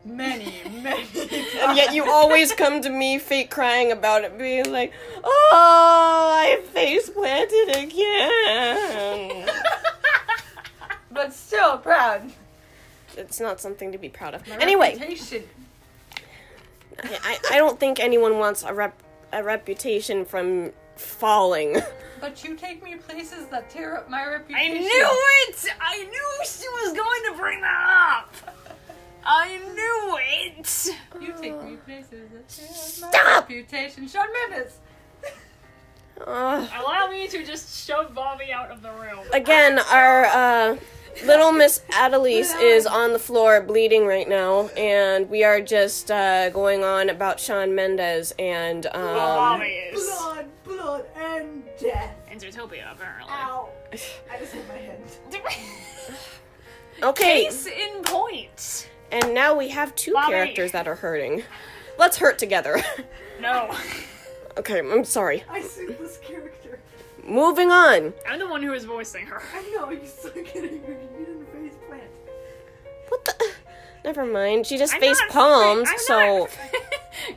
Many times. And yet you always come to me fake crying about it, being like, oh, I face planted again. But still proud. It's not something to be proud of. My Anyway, reputation. I don't think anyone wants a reputation from falling. But you take me places that tear up my reputation. I knew it! I knew she was going to bring that up! I knew it! You take me places that tear up my Stop! reputation. Shawn Mendes! Allow me to just shove Bobby out of the room. Again, our little Miss Adelise is on the floor bleeding right now, and we are just going on about Shawn Mendes and Bobby is. Blood, and death. In Zootopia, apparently. Ow. I just hit my head. okay. Case in point. And now we have two Bobby. characters that are hurting. Let's hurt together. No. Okay, I'm sorry. I suit this character. Moving on. I'm the one who is voicing her. I know, you suck at it. You didn't face plant. What the? Never mind. She just I'm face not palmed, I'm so. not-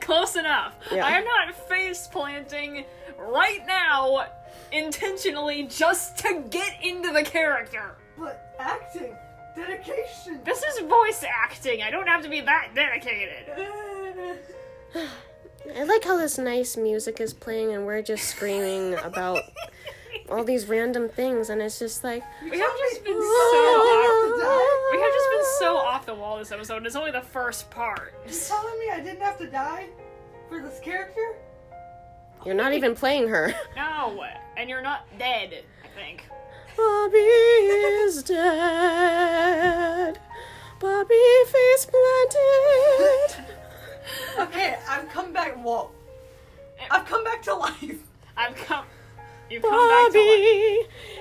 Close enough. Yeah. I am not face planting right now intentionally just to get into the character. But acting, dedication. This is voice acting. I don't have to be that dedicated. I like how this nice music is playing and we're just screaming about all these random things, and it's just like. We have just been so off the wall this episode, and it's only the first part. You telling me I didn't have to die for this character? You're not even playing her. No, and you're not dead, I think. Bobby is dead. Bobby face planted. Okay, I've come back. Whoa. I've come back to life. You've come back to life. Bobby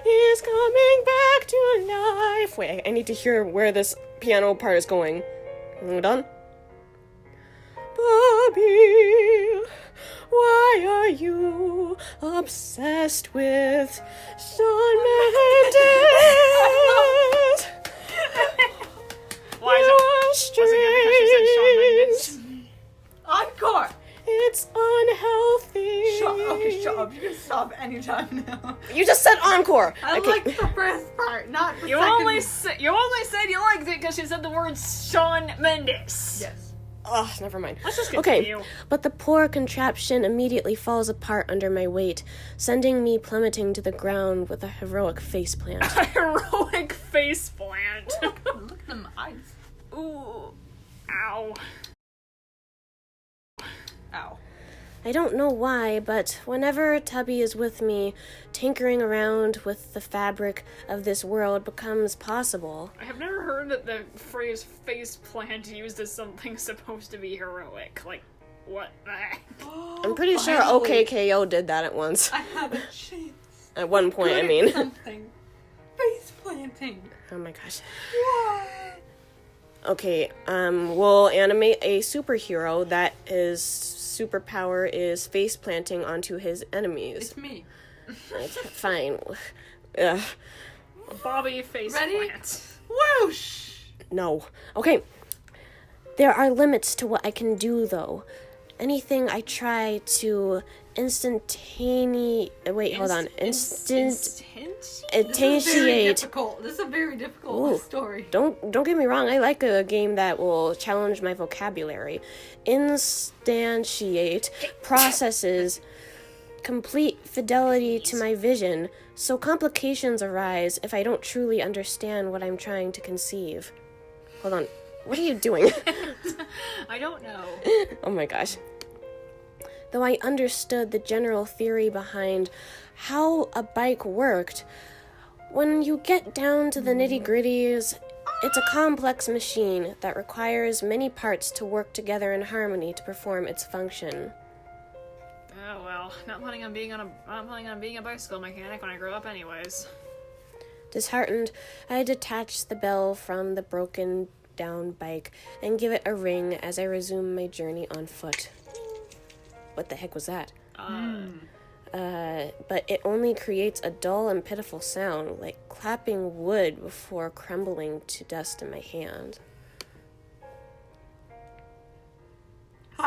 is coming back to life. Wait, I need to hear where this piano part is going. Hold on. Bobby, why are you obsessed with Shawn Mendes? Why is it? Was it because she said Shawn Mendes? Encore. It's unhealthy. Shut up. You can stop anytime now. You just said encore. I Okay. like the first part, not the You second. only said you liked it because she said the word Shawn Mendes. Yes. Ugh, never mind. Let's just Okay, continue. but the poor contraption immediately falls apart under my weight, sending me plummeting to the ground with a heroic faceplant. A heroic face plant. Look at them eyes. Ooh. Ow. Ow. I don't know why, but whenever Tubby is with me, tinkering around with the fabric of this world becomes possible. I have never heard that the phrase face plant used as something supposed to be heroic. Like, what the heck? I'm pretty sure Finally, OKKO did that at once. I have a chance. At one point, I Good mean. at something. Face planting. Oh my gosh. What? Okay, we'll animate a superhero that his superpower is face planting onto his enemies. It's me. Fine. Ugh. Bobby face Ready? plant. Whoosh! No. Okay. There are limits to what I can do, though. Anything I try to instantiate. This is a very difficult story. Don't get me wrong. I like a game that will challenge my vocabulary. Instantiate processes complete fidelity to my vision, so complications arise if I don't truly understand what I'm trying to conceive. Hold on. What are you doing? I don't know. Oh my gosh. Though I understood the general theory behind how a bike worked, when you get down to the nitty-gritties, it's a complex machine that requires many parts to work together in harmony to perform its function. Oh well, not planning on being a bicycle mechanic when I grow up anyways. Disheartened, I detached the bell from the broken down bike and give it a ring as I resume my journey on foot. What the heck was that? But it only creates a dull and pitiful sound, like clapping wood before crumbling to dust in my hand.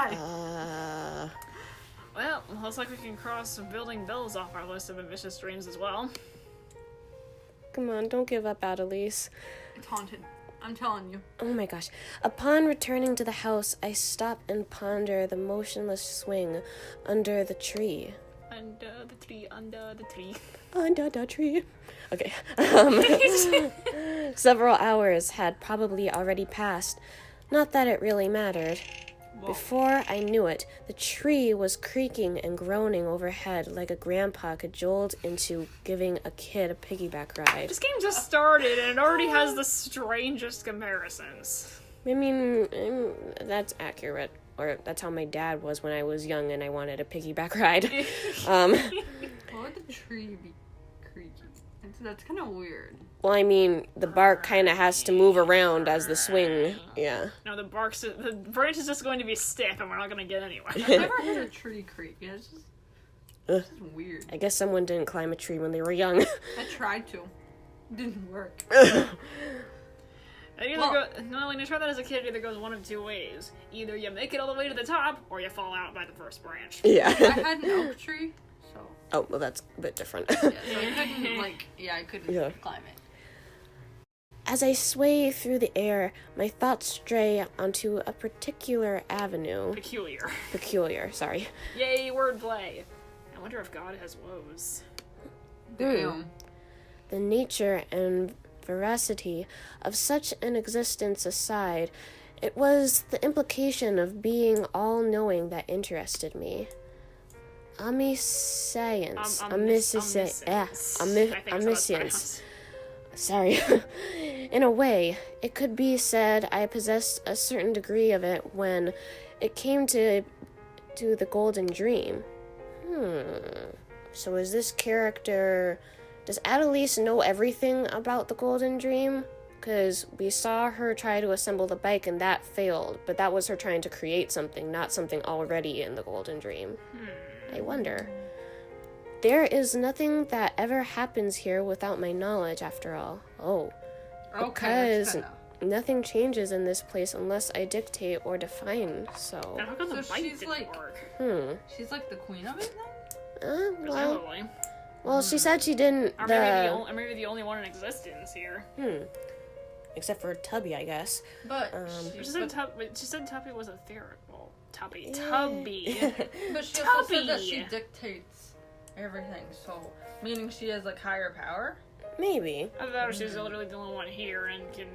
Why? Well, looks like we can cross building bells off our list of ambitious dreams as well. Come on, don't give up, Adelise. It's haunted. I'm telling you. Oh my gosh. Upon returning to the house, I stop and ponder the motionless swing under the tree. Under the tree, under the tree. Under the tree. Okay. Several hours had probably already passed. Not that it really mattered. Whoa. Before I knew it, the tree was creaking and groaning overhead like a grandpa cajoled into giving a kid a piggyback ride. This game just started and it already has the strangest comparisons. I mean, that's accurate. Or that's how my dad was when I was young and I wanted a piggyback ride. Why would the tree be creaky? That's kind of weird. Well, I mean, the bark kind of has to move around as the swing, yeah. No, the branch is just going to be stiff and we're not going to get anywhere. I've never heard a tree creak. Yeah, it's just weird. I guess someone didn't climb a tree when they were young. I tried to. It didn't work. No, when you try that as a kid, it either goes one of two ways. Either you make it all the way to the top, or you fall out by the first branch. Yeah. I had an oak tree, so... Oh, well, that's a bit different. Yeah, so I couldn't climb it. As I sway through the air, my thoughts stray onto a particular avenue. Peculiar, sorry. Yay, wordplay. I wonder if God has woes. Damn. The nature and veracity of such an existence aside, it was the implication of being all-knowing that interested me. Omniscience. Sorry. In a way, it could be said I possessed a certain degree of it when it came to the Golden Dream. So is this character... Does Adelise know everything about the Golden Dream? Because we saw her try to assemble the bike and that failed, but that was her trying to create something, not something already in the Golden Dream. I wonder. There is nothing that ever happens here without my knowledge, after all. Oh. Because nothing changes in this place unless I dictate or define, so... Now, how come the bike she's didn't work? She's like the queen of it then? Well, she said she didn't... Or maybe the only one in existence here. Except for Tubby, I guess. But she said Tubby was etheric. Well, Tubby. But she also said that she dictates everything, so meaning she has like higher power? Maybe. I thought she's literally the only one here and can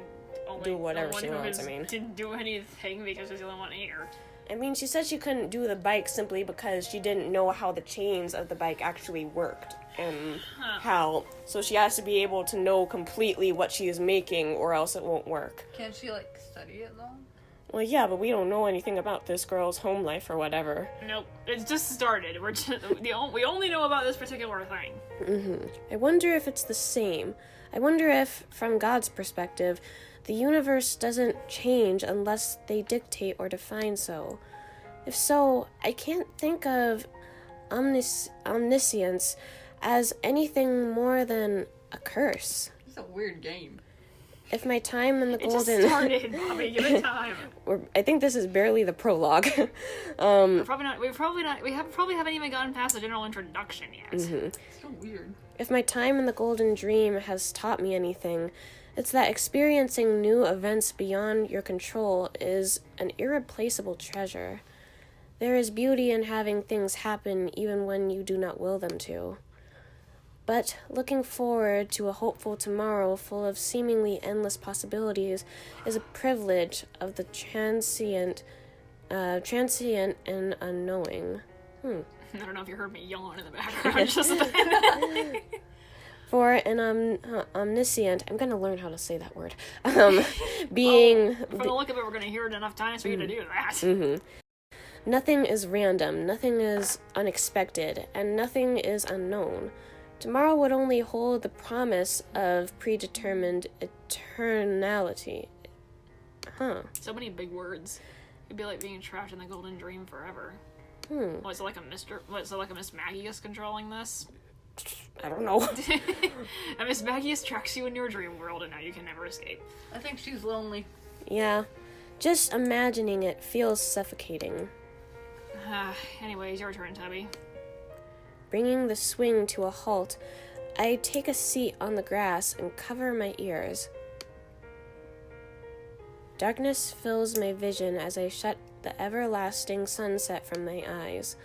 only do whatever she wants, I mean. Didn't do anything because she's the only one here. I mean, she said she couldn't do the bike simply because she didn't know how the chains of the bike actually worked. And how. So she has to be able to know completely what she is making or else it won't work. Can't she, like, study it, though? Well, yeah, but we don't know anything about this girl's home life or whatever. Nope. It's just started. We only know about this particular thing. I wonder if it's the same. I wonder if, from God's perspective, the universe doesn't change unless they dictate or define so. If so, I can't think of omniscience as anything more than a curse. It's a weird game. If my time in the It Golden... just started, Bobby. Give it time. I think this is barely the prologue. We probably haven't even gotten past the general introduction yet. It's so weird. If my time in the Golden Dream has taught me anything, it's that experiencing new events beyond your control is an irreplaceable treasure. There is beauty in having things happen even when you do not will them to. But looking forward to a hopeful tomorrow full of seemingly endless possibilities is a privilege of the transient and unknowing. I don't know if you heard me yawn in the background just then. For an omniscient, I'm gonna learn how to say that word. Being... From the look of it, we're gonna hear it enough times for you to do that. Nothing is random, nothing is unexpected, and nothing is unknown. Tomorrow would only hold the promise of predetermined eternality. So many big words. It'd be like being trapped in the Golden Dream forever. Was it like a Miss Magius controlling this? I don't know. And Miss Magius tracks you in your dream world, and now you can never escape. I think she's lonely. Yeah. Just imagining it feels suffocating. Anyways, your turn, Tubby. Bringing the swing to a halt, I take a seat on the grass and cover my ears. Darkness fills my vision as I shut the everlasting sunset from my eyes.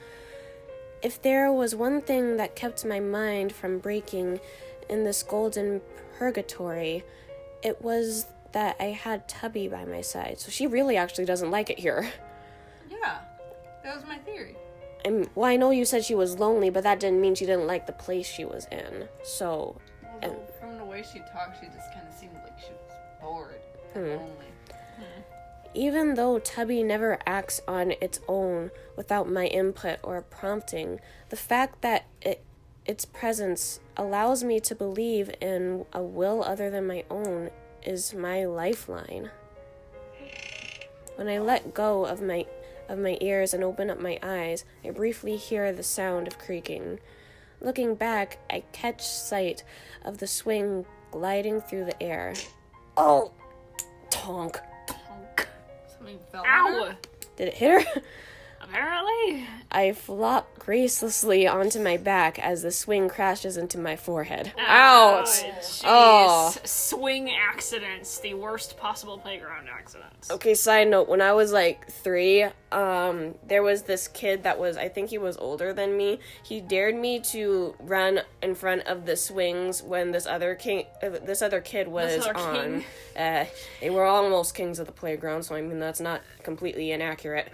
If there was one thing that kept my mind from breaking in this golden purgatory, it was that I had Tubby by my side. So she really actually doesn't like it here. Yeah, that was my theory. Well, I know you said she was lonely, but that didn't mean she didn't like the place she was in. So... Well, from the way she talked, she just kind of seemed like she was bored and lonely. Even though Tubby never acts on its own without my input or prompting, the fact that its presence allows me to believe in a will other than my own is my lifeline. When I let go of my ears and open up my eyes, I briefly hear the sound of creaking. Looking back, I catch sight of the swing gliding through the air. Oh! Tonk. Something fell Ow! on her? Did it hit her? Apparently. I flop gracefully onto my back as the swing crashes into my forehead. Ouch! Jeez. Oh. Swing accidents. The worst possible playground accidents. Okay, side note, when I was like 3, there was this kid that was, I think he was older than me. He dared me to run in front of the swings when this other kid was on. They were almost kings of the playground, so I mean, that's not completely inaccurate.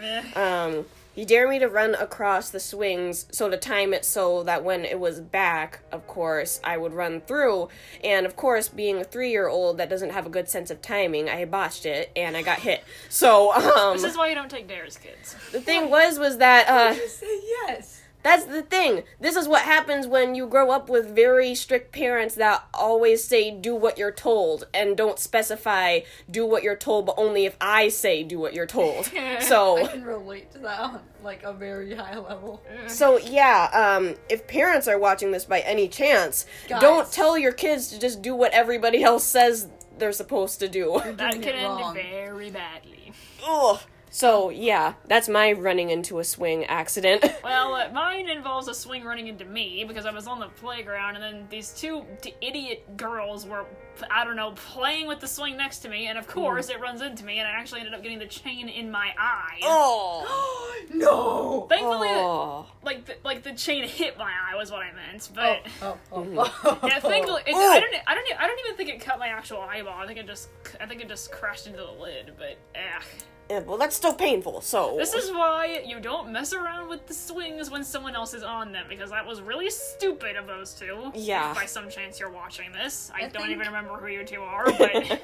He dared me to run across the swings, so to time it so that when it was back, of course, I would run through. And, of course, being a 3-year-old that doesn't have a good sense of timing, I botched it, and I got hit. So, This is why you don't take dares, kids. The thing was that, Just say yes. That's the thing. This is what happens when you grow up with very strict parents that always say, do what you're told, and don't specify, do what you're told, but only if I say, do what you're told. So I can relate to that on, like, a very high level. So, yeah, if parents are watching this by any chance, Guys. don't tell your kids to just do what everybody else says they're supposed to do. That doing could it end wrong. very badly. Ugh. So, yeah, that's my running into a swing accident. Well, mine involves a swing running into me, because I was on the playground, and then these two idiot girls were, I don't know, playing with the swing next to me, and of course it runs into me, and I actually ended up getting the chain in my eye. Oh! No! Thankfully, Oh. like the chain hit my eye was what I meant, but... Yeah, thankfully, Oh. I don't even think it cut my actual eyeball. I think it just crashed into the lid, but Yeah, well, that's still painful, so... This is why you don't mess around with the swings when someone else is on them, because that was really stupid of those two. Yeah. If by some chance you're watching this. I don't think- even remember who you two are, but... I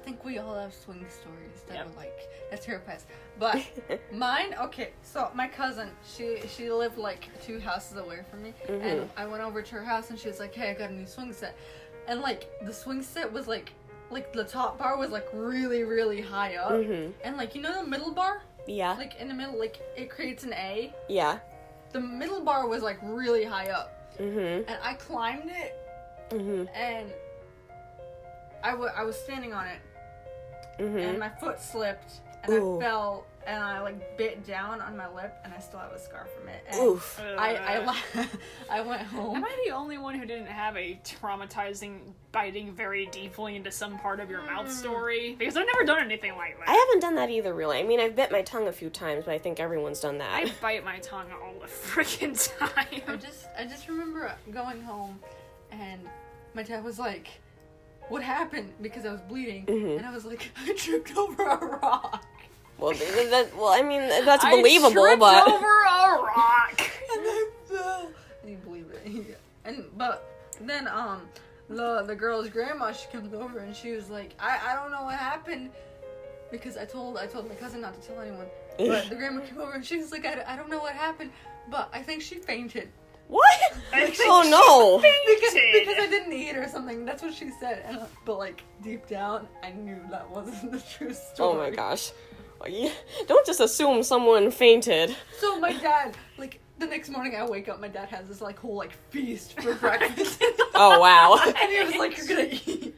think we all have swing stories that are like, that terrify us. But mine, okay, so my cousin, she lived like 2 houses away from me, and I went over to her house and she was like, hey, I got a new swing set. And like, the swing set was like the top bar was like really, really high up. And like, you know the middle bar? Yeah. Like in the middle, like it creates an A. Yeah. The middle bar was like really high up. And I climbed it and I was standing on it and my foot slipped and I fell and I like bit down on my lip and I still have a scar from it. And Oof. I went home. Am I the only one who didn't have a traumatizing biting very deeply into some part of your mouth story? Because I've never done anything like that. I haven't done that either, really. I mean, I've bit my tongue a few times, but I think everyone's done that. I bite my tongue all the freaking time. I just remember going home and my dad was like, what happened? Because I was bleeding and I was like, I tripped over a rock. Well, I mean, that's believable, I tripped but... over a rock. And I fell. And you believe it. Yeah. But then the girl's grandma, she comes over and she was like, I don't know what happened because I told my cousin not to tell anyone. But the grandma came over and she was like, I don't know what happened, but I think she fainted. What? Oh, no. Because I didn't eat or something. That's what she said. But like deep down, I knew that wasn't the true story. Oh my gosh. Don't just assume someone fainted. So my dad, like, the next morning I wake up, my dad has this, like, whole, like, feast for breakfast. Oh, wow. And he was like, you're gonna eat.